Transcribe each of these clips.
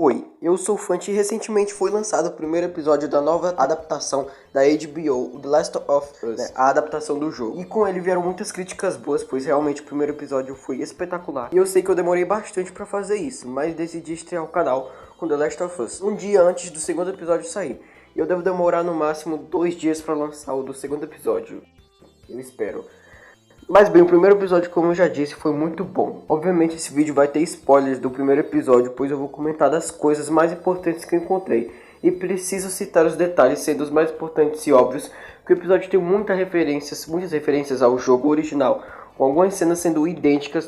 Oi, eu sou Fante e recentemente foi lançado o primeiro episódio da nova adaptação da HBO, The Last of Us, né, a adaptação do jogo. E com ele vieram muitas críticas boas, pois realmente o primeiro episódio foi espetacular. E eu sei que eu demorei bastante pra fazer isso, mas decidi estrear o canal com The Last of Us um dia antes do segundo episódio sair. E eu devo demorar no máximo 2 dias pra lançar o do segundo episódio. Eu espero. Mas bem, o primeiro episódio, como eu já disse, foi muito bom. Obviamente esse vídeo vai ter spoilers do primeiro episódio, pois eu vou comentar das coisas mais importantes que eu encontrei. E preciso citar os detalhes, sendo os mais importantes e óbvios, que o episódio tem muitas referências ao jogo original, com algumas cenas sendo idênticas,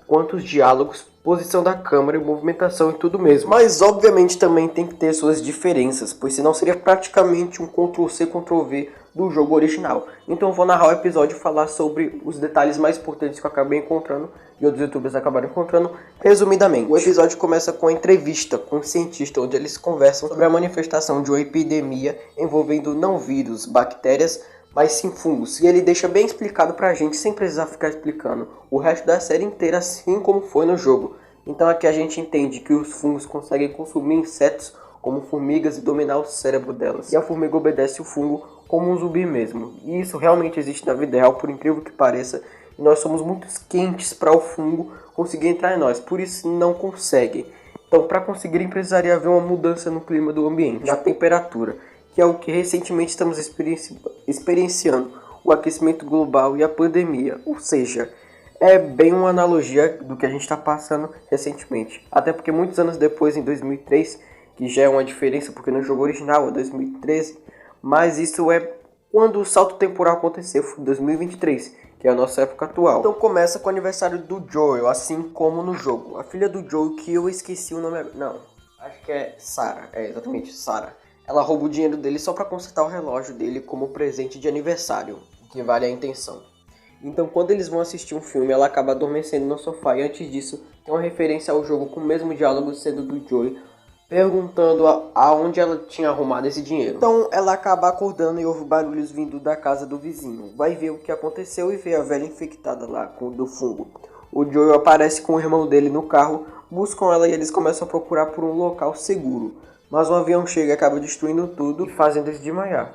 quanto os diálogos, posição da câmera, movimentação e tudo mesmo. Mas obviamente também tem que ter suas diferenças, pois senão seria praticamente um Ctrl+C, Ctrl+V do jogo original. Então eu vou narrar o episódio e falar sobre os detalhes mais importantes que eu acabei encontrando e outros youtubers acabaram encontrando, resumidamente. O episódio começa com a entrevista com um cientista, onde eles conversam sobre a manifestação de uma epidemia envolvendo não vírus, bactérias, mas sim fungos. E ele deixa bem explicado pra gente, sem precisar ficar explicando o resto da série inteira, assim como foi no jogo. Então aqui a gente entende que os fungos conseguem consumir insetos como formigas e dominar o cérebro delas. E a formiga obedece o fungo como um zumbi mesmo. E isso realmente existe na vida real, por incrível que pareça. E nós somos muito quentes para o fungo conseguir entrar em nós, por isso não consegue. Então para conseguirem precisaria haver uma mudança no clima do ambiente, na temperatura, que é o que recentemente estamos experienciando, o aquecimento global e a pandemia. Ou seja, é bem uma analogia do que a gente está passando recentemente. Até porque muitos anos depois, em 2003, que já é uma diferença, porque no jogo original é 2013, mas isso é quando o salto temporal aconteceu, foi em 2023, que é a nossa época atual. Então começa com o aniversário do Joel, assim como no jogo. A filha do Joel, que eu esqueci o nome... Não, acho que é Sarah, exatamente, Sarah. Ela rouba o dinheiro dele só para consertar o relógio dele como presente de aniversário, que vale a intenção. Então quando eles vão assistir um filme, ela acaba adormecendo no sofá, e antes disso tem uma referência ao jogo com o mesmo diálogo sendo do Joel, perguntando aonde ela tinha arrumado esse dinheiro. Então ela acaba acordando e ouve barulhos vindo da casa do vizinho. Vai ver o que aconteceu e vê a velha infectada lá do fungo. O Joel aparece com o irmão dele no carro, buscam ela e eles começam a procurar por um local seguro. Mas um avião chega e acaba destruindo tudo e fazendo eles desmaiar.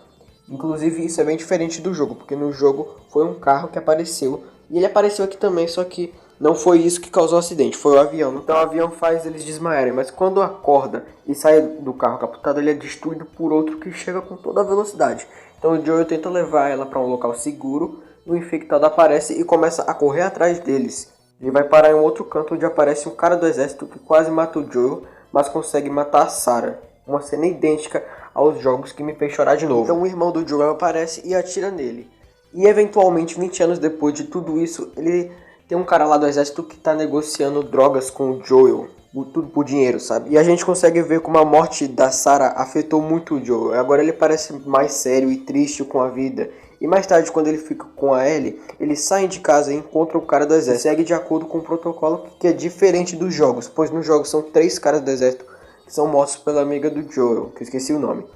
Inclusive isso é bem diferente do jogo, porque no jogo foi um carro que apareceu. E ele apareceu aqui também, só que não foi isso que causou o acidente, foi o avião. Então o avião faz eles desmaiarem, mas quando acorda e sai do carro capotado, ele é destruído por outro que chega com toda a velocidade. Então o Joel tenta levar ela para um local seguro, o infectado aparece e começa a correr atrás deles. Ele vai parar em um outro canto onde aparece um cara do exército que quase mata o Joel, mas consegue matar a Sarah. Uma cena idêntica aos jogos que me fez chorar de novo. Então o irmão do Joel aparece e atira nele. E eventualmente, 20 anos depois de tudo isso, ele tem um cara lá do exército que tá negociando drogas com o Joel. Tudo por dinheiro, sabe? E a gente consegue ver como a morte da Sarah afetou muito o Joel. Agora ele parece mais sério e triste com a vida. E mais tarde, quando ele fica com a Ellie, eles saem de casa e encontram o cara do exército. Segue de acordo com o protocolo que é diferente dos jogos, pois nos jogos são 3 caras do exército que são mortos pela amiga do Joel, que eu esqueci o nome.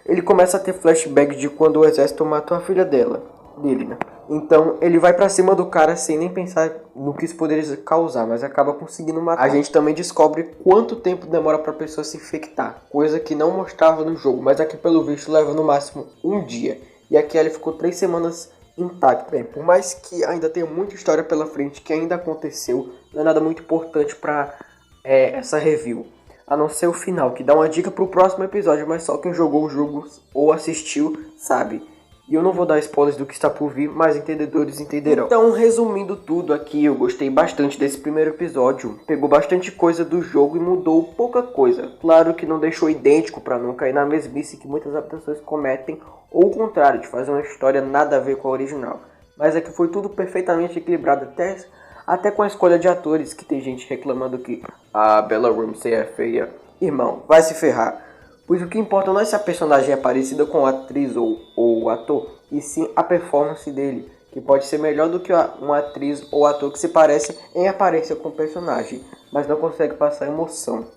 Ele começa a ter flashback de quando o exército matou a filha dele, né? Então ele vai pra cima do cara sem nem pensar no que isso poderia causar, mas acaba conseguindo matar. A gente também descobre quanto tempo demora pra pessoa se infectar, coisa que não mostrava no jogo, mas aqui pelo visto leva no máximo um dia. E aqui ela ficou 3 semanas intacta. Bem, por mais que ainda tenha muita história pela frente que ainda aconteceu, não é nada muito importante pra essa review. A não ser o final, que dá uma dica pro próximo episódio, mas só quem jogou o jogo ou assistiu sabe. E eu não vou dar spoilers do que está por vir, mas entendedores entenderão. Então, resumindo tudo aqui, eu gostei bastante desse primeiro episódio. Pegou bastante coisa do jogo e mudou pouca coisa. Claro que não deixou idêntico para não cair na mesmice que muitas adaptações cometem, ou o contrário, de fazer uma história nada a ver com a original. Mas aqui foi tudo perfeitamente equilibrado, até com a escolha de atores, que tem gente reclamando que a Bella Ramsey é feia. Irmão, vai se ferrar. Pois o que importa não é se a personagem é parecida com a atriz ou o ator, e sim a performance dele, que pode ser melhor do que uma atriz ou ator que se parece em aparência com o personagem, mas não consegue passar emoção.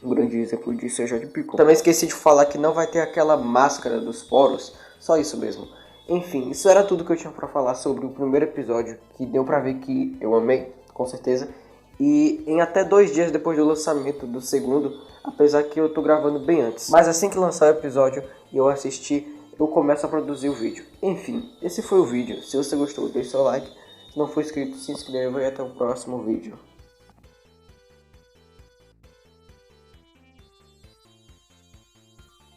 Um grande exemplo disso é Jodie Picoult. Também esqueci de falar que não vai ter aquela máscara dos poros, só isso mesmo. Enfim, isso era tudo que eu tinha pra falar sobre o primeiro episódio, que deu pra ver que eu amei, com certeza. e em até 2 dias depois do lançamento do segundo, apesar que eu tô gravando bem antes. Mas assim que lançar o episódio e eu assistir, eu começo a produzir o vídeo. Enfim, esse foi o vídeo. Se você gostou, deixe seu like. Se não for inscrito, se inscreva e até o próximo vídeo.